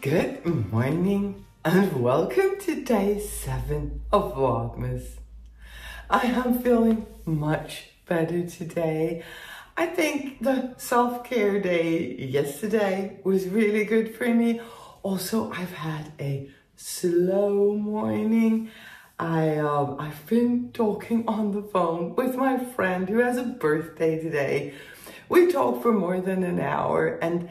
Good morning and welcome to day 7 of Vlogmas. I am feeling much better today. I think the self-care day yesterday was really good for me. Also, I've had a slow morning. I've been talking on the phone with my friend who has a birthday today. We talked for more than an hour and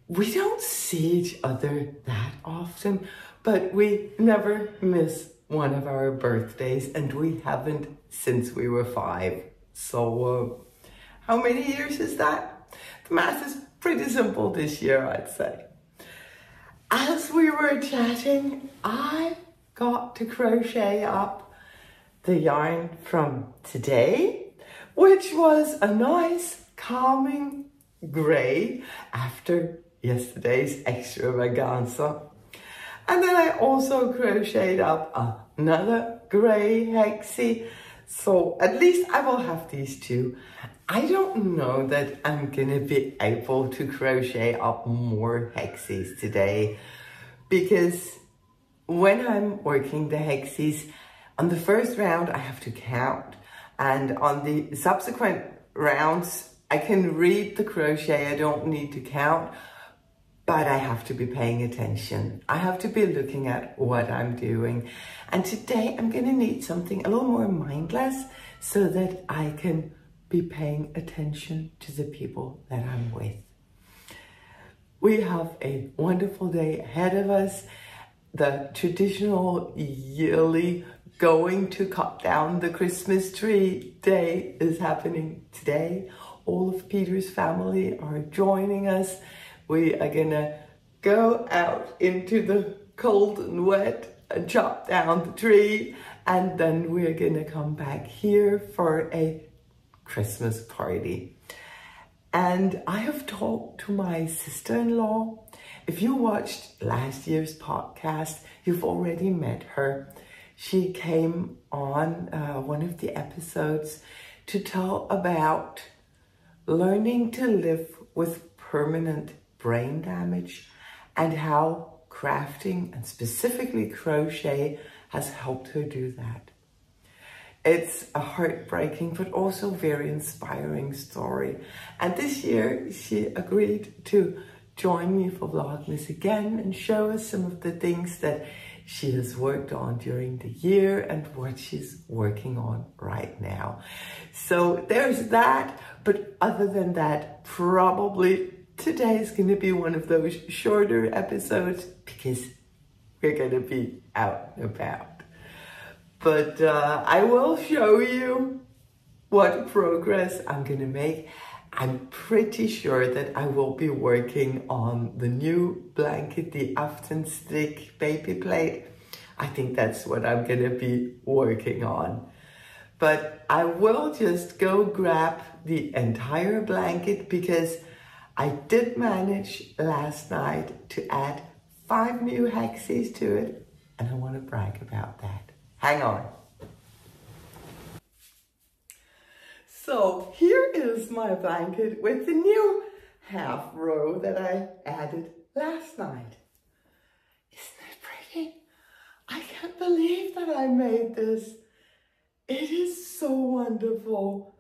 we don't see each other that often, but we never miss one of our birthdays, and we haven't since we were 5. So how many years is that? The math is pretty simple this year, I'd say. As we were chatting, I got to crochet up the yarn from today, which was a nice calming gray after yesterday's extravaganza. And then I also crocheted up another gray hexie, so at least I will have these two. I don't know that I'm gonna be able to crochet up more hexies today, because when I'm working the hexies, on the first round I have to count, and on the subsequent rounds I can read the crochet, I don't need to count, but I have to be paying attention. I have to be looking at what I'm doing. And today I'm gonna need something a little more mindless so that I can be paying attention to the people that I'm with. We have a wonderful day ahead of us. The traditional yearly going to cut down the Christmas tree day is happening today. All of Peter's family are joining us. We are gonna go out into the cold and wet and chop down the tree, and then we're gonna come back here for a Christmas party. And I have talked to my sister-in-law. If you watched last year's podcast, you've already met her. She came on one of the episodes to tell about learning to live with permanent brain damage and how crafting and specifically crochet has helped her do that. It's a heartbreaking but also very inspiring story. And this year she agreed to join me for Vlogmas again and show us some of the things that she has worked on during the year and what she's working on right now. So there's that, but other than that, probably today is going to be one of those shorter episodes because we're going to be out and about. But I will show you what progress I'm going to make. I'm pretty sure that I will be working on the new blanket, the Aftenstick baby plate. I think that's what I'm going to be working on. But I will just go grab the entire blanket because I did manage last night to add 5 new hexies to it, and I want to brag about that. Hang on. So here is my blanket with the new half row that I added last night. Isn't it pretty? I can't believe that I made this. It is so wonderful.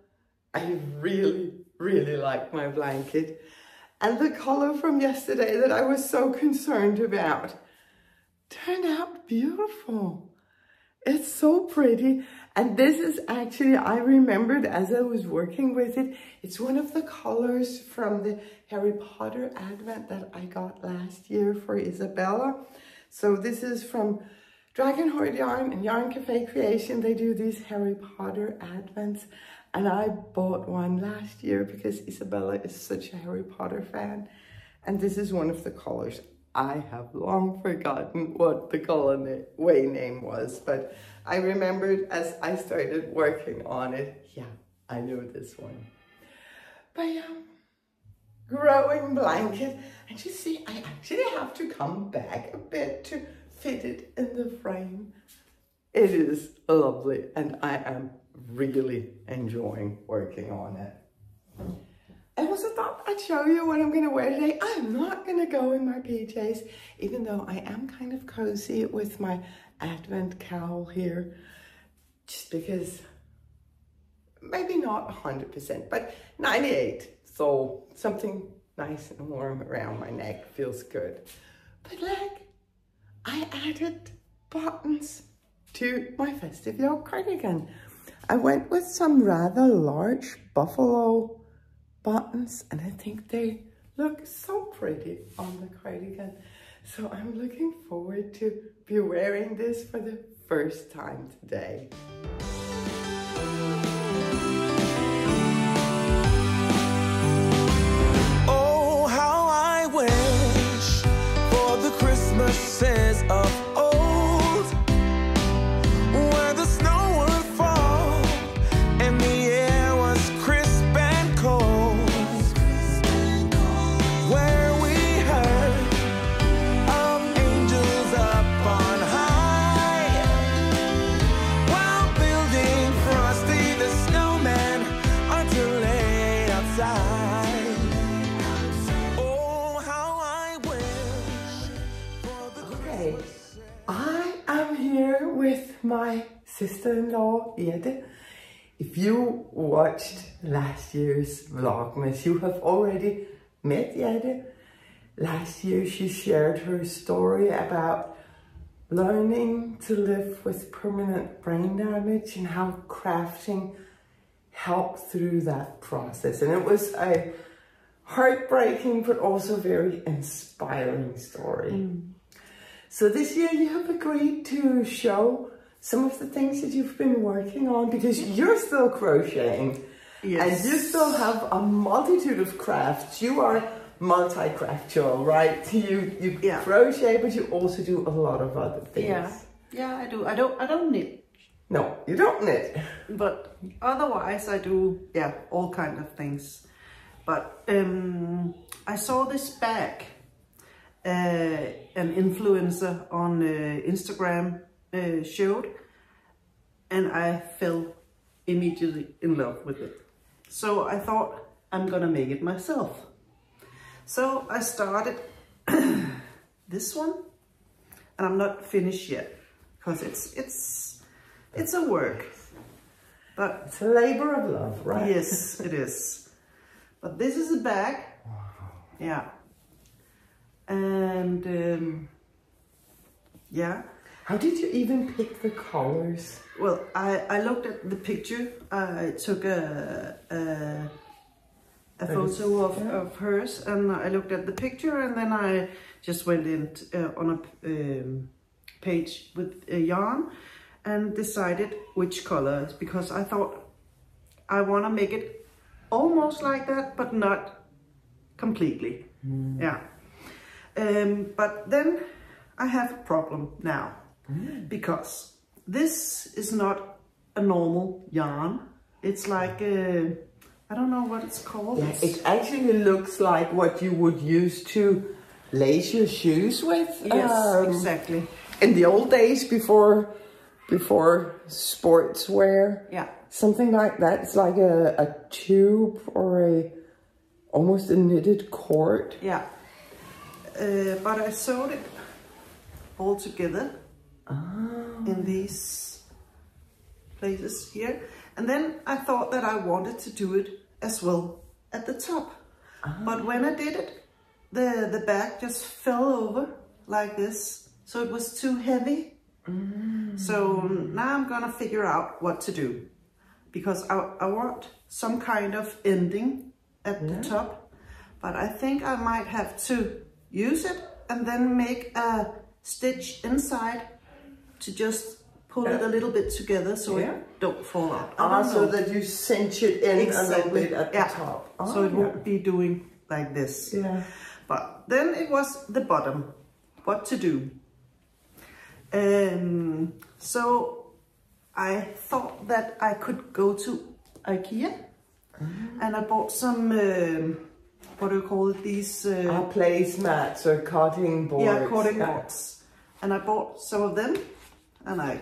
I really, really like my blanket. And the color from yesterday that I was so concerned about turned out beautiful. It's so pretty. And this is actually, I remembered as I was working with it, it's one of the colors from the Harry Potter advent that I got last year for Isabella. So this is from Dragon Hoard Yarn and Yarn Cafe Creation. They do these Harry Potter advents. And I bought one last year because Isabella is such a Harry Potter fan. And this is one of the colors. I have long forgotten what the colorway name was, but I remembered as I started working on it. Yeah, I know this one. But growing blanket. And you see, I actually have to come back a bit to fit it in the frame. It is lovely, and I am really enjoying working on it. I also thought I'd not show you what I'm gonna wear today. I'm not gonna go in my PJs, even though I am kind of cozy with my Advent cowl here, just because maybe not 100%, but 98. So something nice and warm around my neck feels good. But like, I added buttons to my festive yoke cardigan. I went with some rather large buffalo buttons, and I think they look so pretty on the cardigan. So I'm looking forward to be wearing this for the first time today. Oh, how I wish for the Christmases of old, where the snow would fall and the air was crisp and cold, where we heard of angels up on high while building Frosty the snowman until late outside. Oh, how I wish for the Okay, I am here with my sister-in-law, Jette. If you watched last year's Vlogmas, you have already met Jette. Last year she shared her story about learning to live with permanent brain damage and how crafting helped through that process. And it was a heartbreaking but also very inspiring story. So this year you have agreed to show some of the things that you've been working on, because you're still crocheting. Yes. And you still have a multitude of crafts. You are multi-craftual, right? You crochet, but you also do a lot of other things. Yeah, I do. I don't knit. No, you don't knit. But otherwise I do, all kind of things. But I saw this bag an influencer on Instagram showed, and I fell immediately in love with it. So I thought, I'm gonna make it myself. So I started this one, and I'm not finished yet because it's a work, but it's a labor of love, right? Yes, it is. But this is a bag. Yeah. And How did you even pick the colors? Well, I looked at the picture. I took a photo of hers, and I looked at the picture, and then I just went in on a page with a yarn and decided which colors, because I thought I want to make it almost like that, but not completely. Yeah. But then I have a problem now, because this is not a normal yarn. It's like I don't know what it's called. Yeah, it actually looks like what you would use to lace your shoes with. Yes, exactly. In the old days, before sportswear. Yeah. Something like that. It's like a tube or almost a knitted cord. Yeah. But I sewed it all together in these places here. And then I thought that I wanted to do it as well at the top. But when I did it, the bag just fell over like this. So it was too heavy. So now I'm gonna figure out what to do, because I want some kind of ending at the top. But I think I might have to use it and then make a stitch inside to just pull it a little bit together so it don't fall out. So that you cinch it in a little bit at the top. So it won't be doing like this. Yeah. But then it was the bottom, what to do. So I thought that I could go to IKEA, and I bought some what do you call it, these placemats or cutting boards. Yeah, cutting boards. And I bought some of them, and I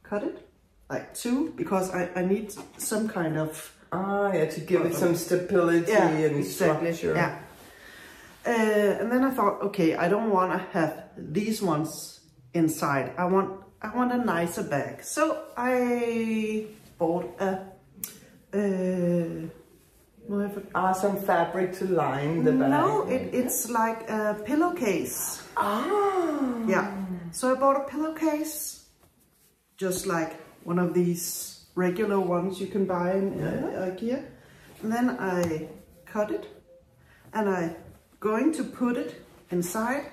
cut it like 2, because I need some kind of Ah, yeah, to give it some stability and structure. Yeah. And then I thought, okay, I don't want to have these ones inside. I want a nicer bag. So I bought some fabric to line the bag. No, it's like a pillowcase. Ah. Yeah. So I bought a pillowcase, just like one of these regular ones you can buy in IKEA. And then I cut it, and I'm going to put it inside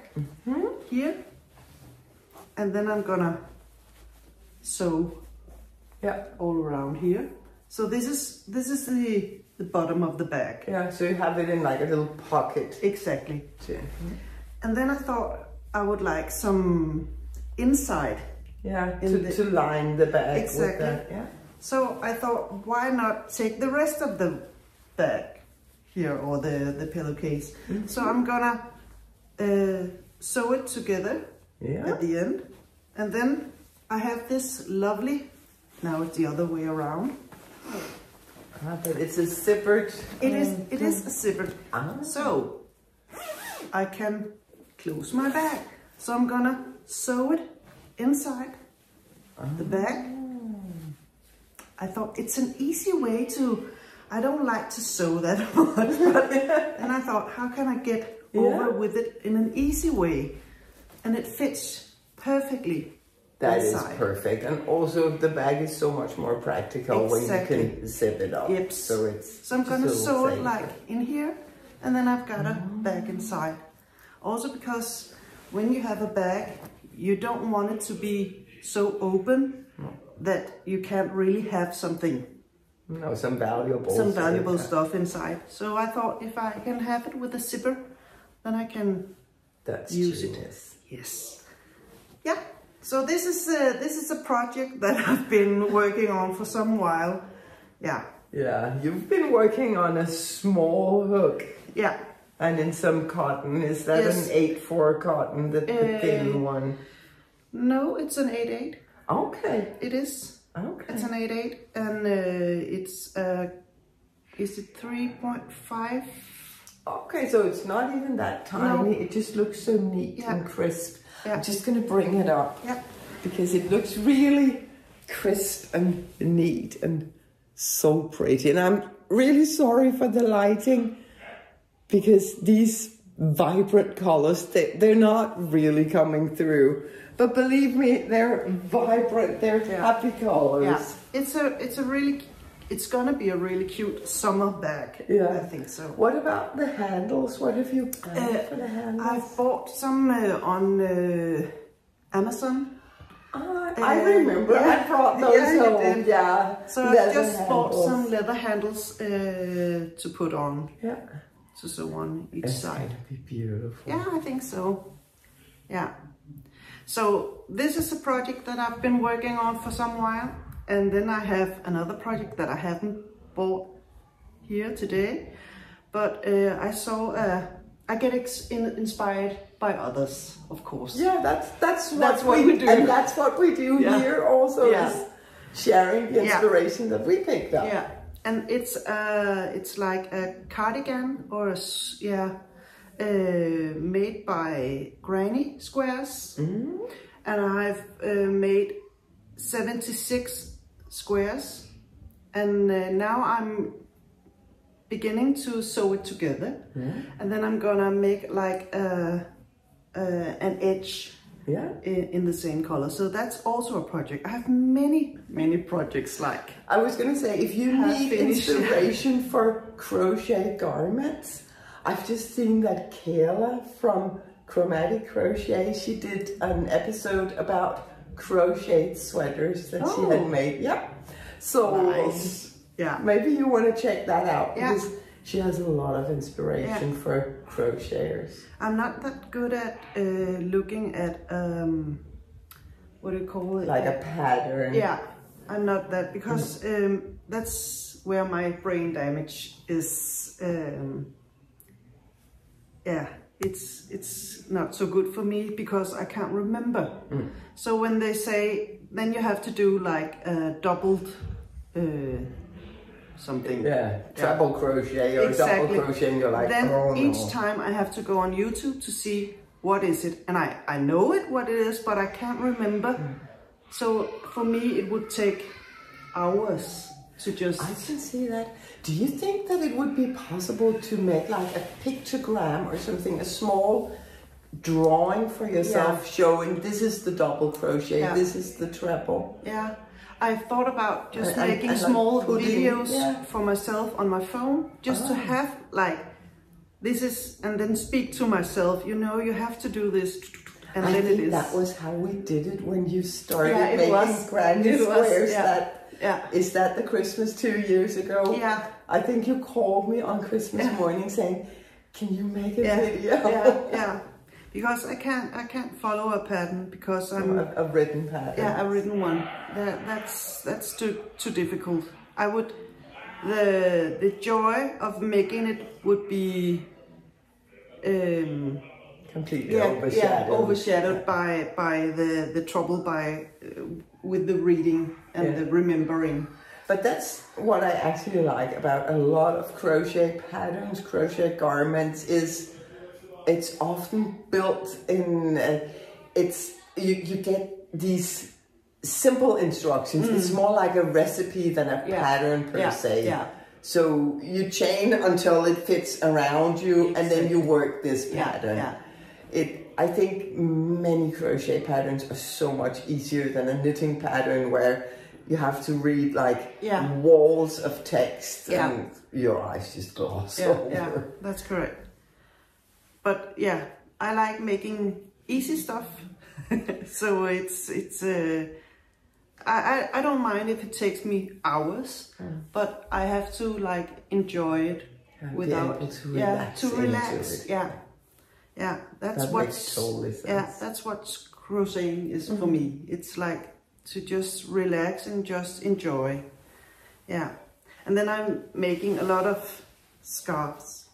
here. And then I'm gonna sew all around here. So this is the bottom of the bag. Yeah, so you have it in like a little pocket. Exactly. And then I thought I would like some inside. Yeah, to line the bag. Exactly. With that, So I thought, why not take the rest of the bag here, or the pillowcase. So I'm gonna sew it together at the end. And then I have this lovely, now it's the other way around. But it's a zippered. It is a zippered. So I can close my bag. So I'm gonna sew it inside the bag. I thought it's an easy way to, I don't like to sew that much, but and I thought, how can I get over with it in an easy way? And it fits perfectly. That inside. is perfect. And also the bag is so much more practical when you can zip it up. Yep. So I'm gonna sew it like in here, and then I've got a bag inside. Also because when you have a bag, you don't want it to be so open that you can't really have something. No, some valuable stuff inside. So I thought if I can have it with a zipper, then I can use genius. it. Yes. Yeah. So this is a project that I've been working on for some while. Yeah. Yeah, you've been working on a small hook. Yeah. And in some cotton. Is that an 8/4 cotton, the thin one? No, it's an 8/8. Okay. It is. Okay. It's an 8/8, and it's is it 3.5? Okay, so it's not even that tiny. No. It just looks so neat and crisp. Yeah. I'm just going to bring it up because it looks really crisp and neat and so pretty. And I'm really sorry for the lighting because these vibrant colors, they're not really coming through. But believe me, they're vibrant, they're happy colors. Yeah. It's gonna be a really cute summer bag. Yeah, I think so. What about the handles? What have you done for the handles? I bought some on Amazon. I remember. I brought those home. Yeah. So I just bought some leather handles to put on. Yeah. To sew on each side. It's gonna be beautiful. Yeah, I think so. Yeah. So this is a project that I've been working on for some while. And then I have another project that I haven't bought here today, but I saw, I get inspired by others, of course. Yeah, that's what we do. And that's what we do here also, is sharing the inspiration that we picked up. Yeah, and it's like a cardigan or made by granny squares. And I've made 76 squares, and now I'm beginning to sew it together, and then I'm gonna make like an edge in the same color. So that's also a project. I have many projects. Like I was gonna say, if you need inspiration for crochet garments, I've just seen that Kayla from Chromatic Crochet, she did an episode about crocheted sweaters that she had made. Yeah. So nice. Yeah. Maybe you want to check that out because she has a lot of inspiration for crocheters. I'm not that good at looking at what do you call it? Like a pattern. Yeah. I'm not that because that's where my brain damage is. It's not so good for me because I can't remember. So when they say, then you have to do like a doubled something. Yeah, treble crochet or double crochet, and you're like, then oh no. Each time I have to go on YouTube to see what is it, and I know what it is, but I can't remember. So for me, it would take hours to just... I can see that. Do you think that it would be possible to make like a pictogram or something, a small drawing for yourself showing this is the double crochet, this is the treble? Yeah, I thought about just making small videos for myself on my phone, just to have like, this is, and then speak to myself, you know, you have to do this. And I then think it is. that was how we did it when you started making granny squares. Is that the Christmas 2 years ago? Yeah. I think you called me on Christmas morning saying, "Can you make a video?" Yeah. Because I can't follow a pattern because I'm a written pattern. Yeah, a written one. That's too difficult. I would the joy of making it would be completely overshadowed by the trouble with the reading and the remembering. But that's what I actually like about a lot of crochet patterns, crochet garments, is it's often built in, you get these simple instructions. It's more like a recipe than a pattern per se. Yeah. So you chain until it fits around you, and then you work this pattern. I think many crochet patterns are so much easier than a knitting pattern where you have to read like walls of text and your eyes just gloss over. Yeah, that's correct. But yeah, I like making easy stuff. So I don't mind if it takes me hours, but I have to like enjoy it without to relax. Yeah, that's what totally sense. Yeah, that's what crocheting is for me. It's like to just relax and just enjoy. Yeah, and then I'm making a lot of scarves.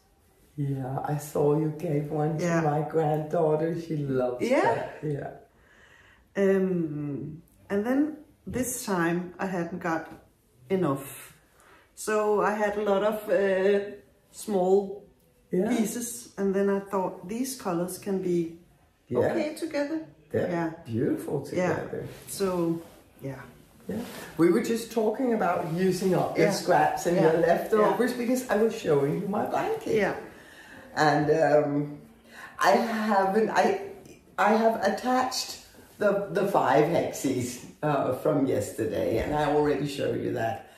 Yeah, I saw you gave one to my granddaughter. She loves that. Yeah. And then this time I hadn't got enough, so I had a lot of small pieces, and then I thought these colors can be okay together. They're beautiful together. So we were just talking about using up your scraps and your leftovers because I was showing you my blanket. And I have attached the 5 hexies from yesterday, and I already showed you that.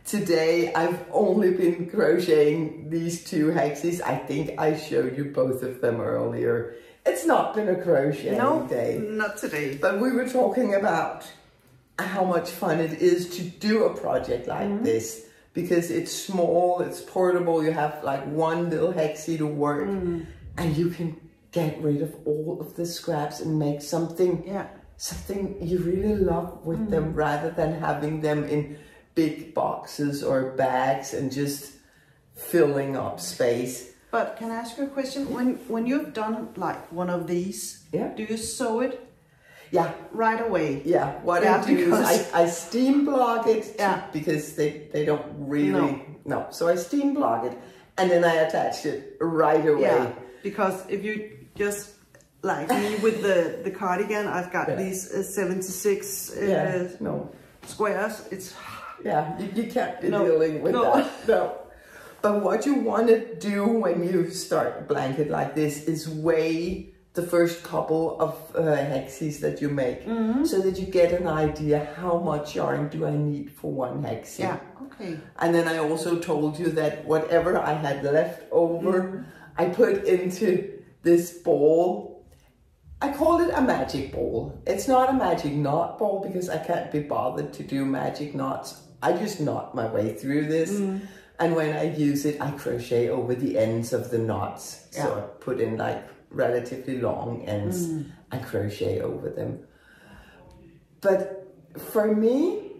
Today I've only been crocheting these 2 hexies. I think I showed you both of them earlier. It's not been a crocheting day. Not today. But we were talking about how much fun it is to do a project like this, because it's small, it's portable, you have like one little hexie to work, and you can get rid of all of the scraps and make something you really love with them, rather than having them in big boxes or bags and just filling up space. But can I ask you a question? When you've done like one of these, do you sew it? Yeah. Right away. Yeah. What I do is I steam block it because they don't really So I steam block it and then I attach it right away. Yeah. Because if you just like me with the cardigan, I've got these 76 squares. It's you can't be dealing with that. No. But what you want to do when you start a blanket like this is weigh the first couple of hexies that you make, so that you get an idea how much yarn do I need for one hexie. Yeah, okay. And then I also told you that whatever I had left over, I put into this ball. I call it a magic ball. It's not a magic knot ball because I can't be bothered to do magic knots. I just knot my way through this. And when I use it, I crochet over the ends of the knots. So I put in like relatively long ends and crochet over them. But for me,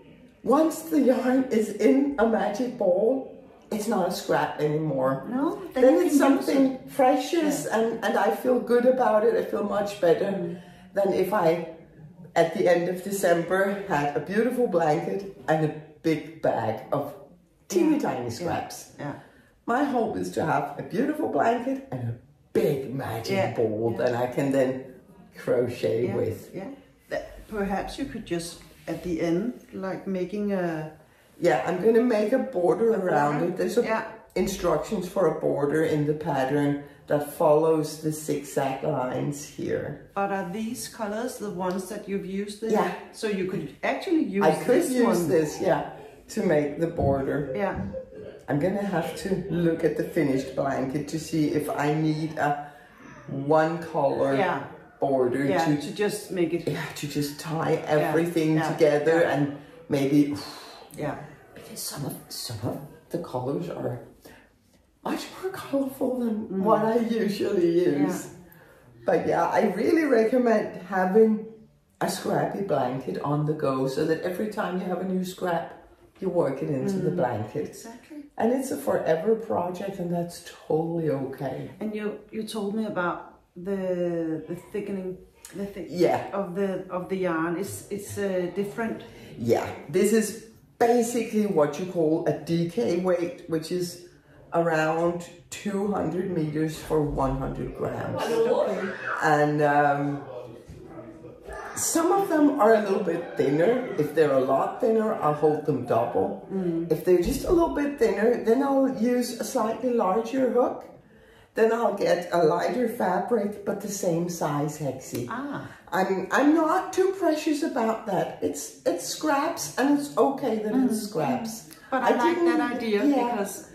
once the yarn is in a magic ball, it's not a scrap anymore. No, then it's something precious, and I feel good about it. I feel much better than if I, at the end of December, had a beautiful blanket and a big bag of teeny tiny scraps. Yeah. My hope is to have a beautiful blanket and a big magic ball that I can then crochet with. Yeah. Perhaps you could just at the end, like making a. Yeah, I'm gonna make a border around it. There's instructions for a border in the pattern that follows the zigzag lines here. But are these colors the ones that you've used there? Yeah. So you could actually use I could this use one. this, to make the border. Yeah. I'm gonna have to look at the finished blanket to see if I need a one color border to just make it. Yeah, to just tie everything together and maybe. Because some of the colors are much more colorful than what I usually use. But yeah, I really recommend having a scrappy blanket on the go so that every time you have a new scrap, you work it into the blanket. Exactly. And it's a forever project, and that's totally okay. And you told me about the thickening, of the yarn. It's different. Yeah, this is basically what you call a DK weight, which is around 200 meters for 100 grams. Okay. And some of them are a little bit thinner. If they're a lot thinner, I'll hold them double. If they're just a little bit thinner, then I'll use a slightly larger hook. Then I'll get a lighter fabric, but the same size hexie. I'm not too precious about that. It's scraps, and it's okay that it's scraps. But I like that idea because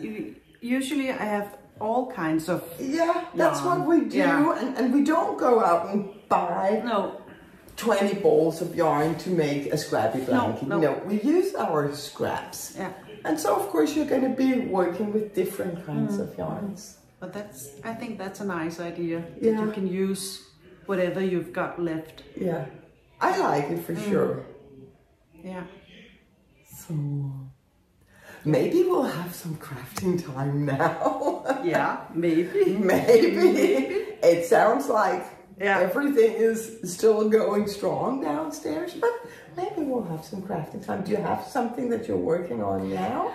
usually I have all kinds of that's what we do, and we don't go out and buy 20 balls of yarn to make a scrappy blanket. No, we use our scraps. And so of course you're going to be working with different kinds of yarns. But I think that's a nice idea. That you can use whatever you've got left. Yeah, I like it for sure. Yeah. So maybe we'll have some crafting time now. Yeah, maybe. Maybe. It sounds like everything is still going strong downstairs, but maybe we'll have some crafting time. Do you have something that you're working on now?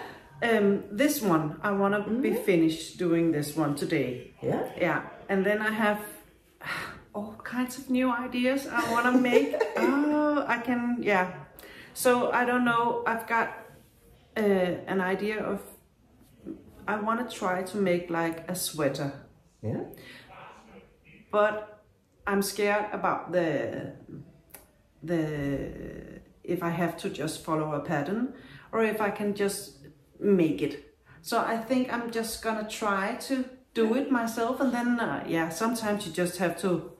This one, I want to be finished doing this one today. Yeah. And then I have all kinds of new ideas I want to make. So I don't know, I've got an idea of, I want to try to make like a sweater. Yeah. But I'm scared about if I have to just follow a pattern or if I can just make it. So I think I'm just gonna try to do it myself, and then sometimes you just have to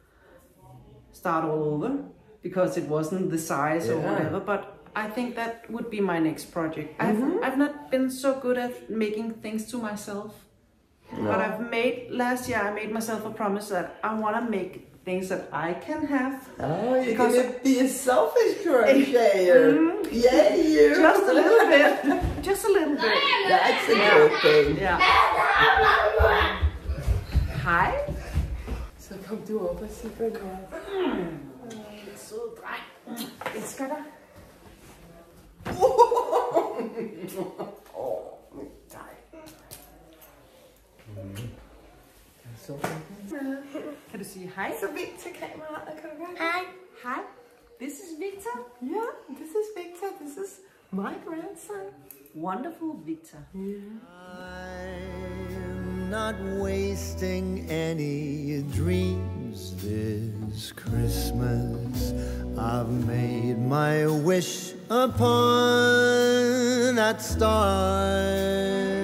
start all over because it wasn't the size or whatever. But I think that would be my next project. I've not been so good at making things to myself. But last year I made myself a promise that I want to make things that I can have. Oh, you're going to be a selfish crocheter. Yeah, you. Just a little bit. Just a little bit. That's a good thing. Yeah. Hej. Så kom du op og sig for noget. Søde dreng. Elsker dig. Kan du sige hej? Så vildt til kameraet, kan du gøre det? Hej. Hej. This is Victor. Yeah, this is Victor. This is my grandson. Wonderful Victor. I'm not wasting any dreams this Christmas. I've made my wish upon that star.